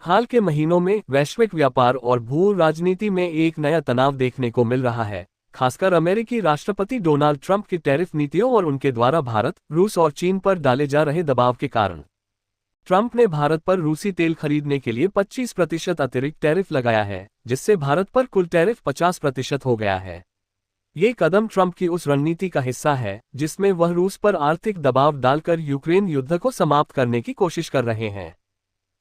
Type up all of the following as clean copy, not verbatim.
हाल के महीनों में वैश्विक व्यापार और भू राजनीति में एक नया तनाव देखने को मिल रहा है, खासकर अमेरिकी राष्ट्रपति डोनाल्ड ट्रंप की टैरिफ नीतियों और उनके द्वारा भारत, रूस और चीन पर डाले जा रहे दबाव के कारण। ट्रंप ने भारत पर रूसी तेल खरीदने के लिए 25% अतिरिक्त टैरिफ लगाया है, जिससे भारत पर कुल टैरिफ 50% हो गया है। ये कदम ट्रंप की उस रणनीति का हिस्सा है जिसमें वह रूस पर आर्थिक दबाव डालकर यूक्रेन युद्ध को समाप्त करने की कोशिश कर रहे हैं।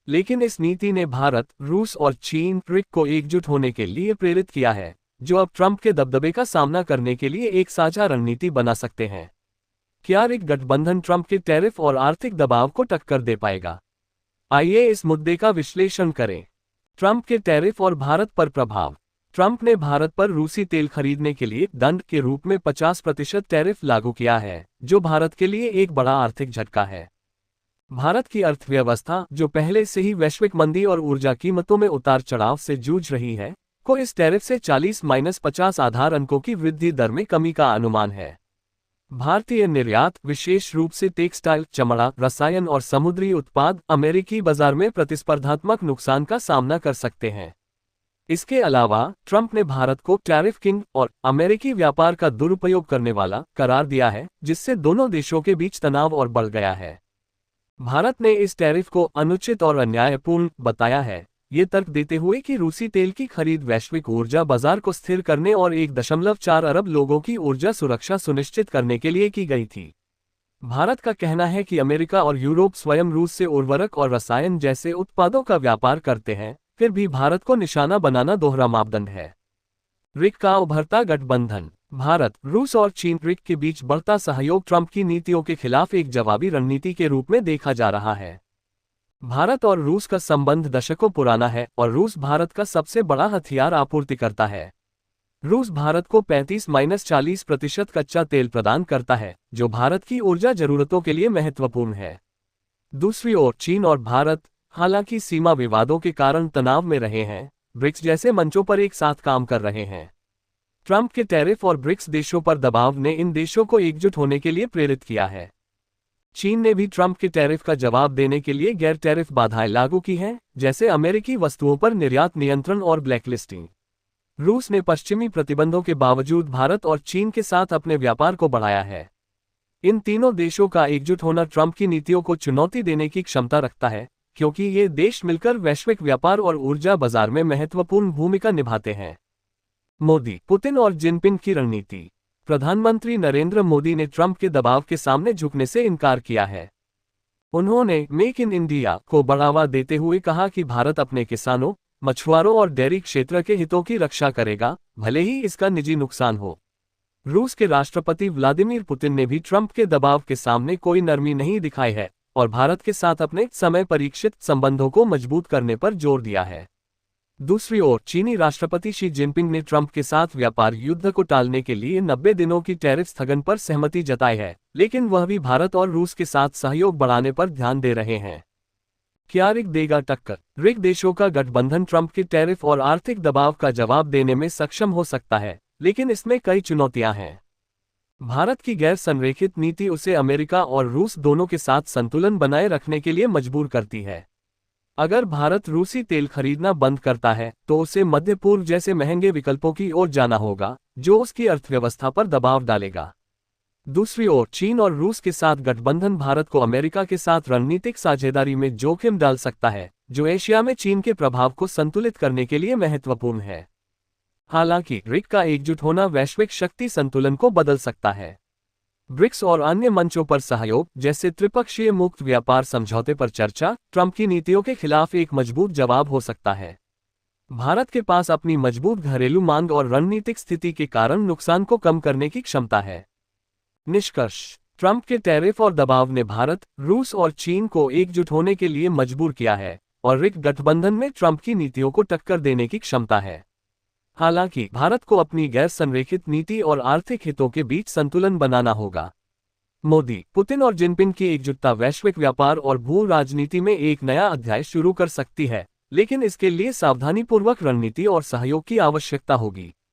लेकिन इस नीति ने भारत, रूस और चीन ब्रिक को एकजुट होने के लिए प्रेरित किया है, जो अब ट्रंप के दबदबे का सामना करने के लिए एक साझा रणनीति बना सकते हैं। क्या ब्रिक गठबंधन ट्रंप के टैरिफ और आर्थिक दबाव को टक्कर दे पाएगा? आइए इस मुद्दे का विश्लेषण करें। ट्रंप के टैरिफ और भारत पर प्रभाव। ट्रंप ने भारत पर रूसी तेल खरीदने के लिए दंड के रूप में 50% टैरिफ लागू किया है, जो भारत के लिए एक बड़ा आर्थिक झटका है। भारत की अर्थव्यवस्था, जो पहले से ही वैश्विक मंदी और ऊर्जा कीमतों में उतार चढ़ाव से जूझ रही है, को इस टैरिफ से 40-50 आधार अंकों की वृद्धि दर में कमी का अनुमान है। भारतीय निर्यात, विशेष रूप से टेक्सटाइल, चमड़ा, रसायन और समुद्री उत्पाद अमेरिकी बाजार में प्रतिस्पर्धात्मक नुकसान का सामना कर सकते हैं। इसके अलावा ट्रंप ने भारत को टैरिफ किंग और अमेरिकी व्यापार का दुरुपयोग करने वाला करार दिया है, जिससे दोनों देशों के बीच तनाव और बढ़ गया है। भारत ने इस टैरिफ को अनुचित और अन्यायपूर्ण बताया है, ये तर्क देते हुए कि रूसी तेल की खरीद वैश्विक ऊर्जा बाजार को स्थिर करने और 1.4 अरब लोगों की ऊर्जा सुरक्षा सुनिश्चित करने के लिए की गई थी। भारत का कहना है कि अमेरिका और यूरोप स्वयं रूस से उर्वरक और रसायन जैसे उत्पादों का व्यापार करते हैं, फिर भी भारत को निशाना बनाना दोहरा मापदंड है। ब्रिक का उभरता गठबंधन। भारत, रूस और चीन ब्रिक के बीच बढ़ता सहयोग ट्रंप की नीतियों के खिलाफ एक जवाबी रणनीति के रूप में देखा जा रहा है। भारत और रूस का संबंध दशकों पुराना है और रूस भारत का सबसे बड़ा हथियार आपूर्तिकर्ता है। रूस भारत को 35-40% कच्चा तेल प्रदान करता है, जो भारत की ऊर्जा जरूरतों के लिए महत्वपूर्ण है। दूसरी ओर चीन और भारत, हालांकि सीमा विवादों के कारण तनाव में रहे हैं, ब्रिक्स जैसे मंचों पर एक साथ काम कर रहे हैं। ट्रंप के टैरिफ और ब्रिक्स देशों पर दबाव ने इन देशों को एकजुट होने के लिए प्रेरित किया है। चीन ने भी ट्रंप के टैरिफ का जवाब देने के लिए गैर टैरिफ बाधाएं लागू की हैं, जैसे अमेरिकी वस्तुओं पर निर्यात नियंत्रण और ब्लैकलिस्टिंग। रूस ने पश्चिमी प्रतिबंधों के बावजूद भारत और चीन के साथ अपने व्यापार को बढ़ाया है। इन तीनों देशों का एकजुट होना ट्रंप की नीतियों को चुनौती देने की क्षमता रखता है, क्योंकि ये देश मिलकर वैश्विक व्यापार और ऊर्जा बाजार में महत्वपूर्ण भूमिका निभाते हैं। मोदी, पुतिन और जिनपिंग की रणनीति। प्रधानमंत्री नरेंद्र मोदी ने ट्रंप के दबाव के सामने झुकने से इनकार किया है। उन्होंने मेक इन इंडिया को बढ़ावा देते हुए कहा कि भारत अपने किसानों, मछुआरों और डेयरी क्षेत्र के हितों की रक्षा करेगा, भले ही इसका निजी नुकसान हो। रूस के राष्ट्रपति व्लादिमीर पुतिन ने भी ट्रंप के दबाव के सामने कोई नरमी नहीं दिखाई है और भारत के साथ अपने समय परीक्षित संबंधों को मजबूत करने पर जोर दिया है। दूसरी ओर चीनी राष्ट्रपति शी जिनपिंग ने ट्रंप के साथ व्यापार युद्ध को टालने के लिए 90 दिनों की टैरिफ स्थगन पर सहमति जताई है, लेकिन वह भी भारत और रूस के साथ सहयोग बढ़ाने पर ध्यान दे रहे हैं। क्या ब्रिक देगा टक्कर? ब्रिक देशों का गठबंधन ट्रंप के टैरिफ और आर्थिक दबाव का जवाब देने में सक्षम हो सकता है, लेकिन इसमें कई चुनौतियां हैं। भारत की गैर संरेखित नीति उसे अमेरिका और रूस दोनों के साथ संतुलन बनाए रखने के लिए मजबूर करती है। अगर भारत रूसी तेल खरीदना बंद करता है, तो उसे मध्य पूर्व जैसे महंगे विकल्पों की ओर जाना होगा, जो उसकी अर्थव्यवस्था पर दबाव डालेगा। दूसरी ओर चीन और रूस के साथ गठबंधन भारत को अमेरिका के साथ रणनीतिक साझेदारी में जोखिम डाल सकता है, जो एशिया में चीन के प्रभाव को संतुलित करने के लिए महत्वपूर्ण है। हालांकि ब्रिक का एकजुट होना वैश्विक शक्ति संतुलन को बदल सकता है। ब्रिक्स और अन्य मंचों पर सहयोग, जैसे त्रिपक्षीय मुक्त व्यापार समझौते पर चर्चा, ट्रंप की नीतियों के खिलाफ एक मजबूत जवाब हो सकता है। भारत के पास अपनी मजबूत घरेलू मांग और रणनीतिक स्थिति के कारण नुकसान को कम करने की क्षमता है। निष्कर्ष: ट्रंप के टैरिफ और दबाव ने भारत, रूस और चीन को एकजुट होने के लिए मजबूर किया है और ब्रिक गठबंधन में ट्रंप की नीतियों को टक्कर देने की क्षमता है। हालांकि भारत को अपनी गैर संरेखित नीति और आर्थिक हितों के बीच संतुलन बनाना होगा। मोदी, पुतिन और जिनपिंग की एकजुटता वैश्विक व्यापार और भू राजनीति में एक नया अध्याय शुरू कर सकती है, लेकिन इसके लिए सावधानीपूर्वक रणनीति और सहयोग की आवश्यकता होगी।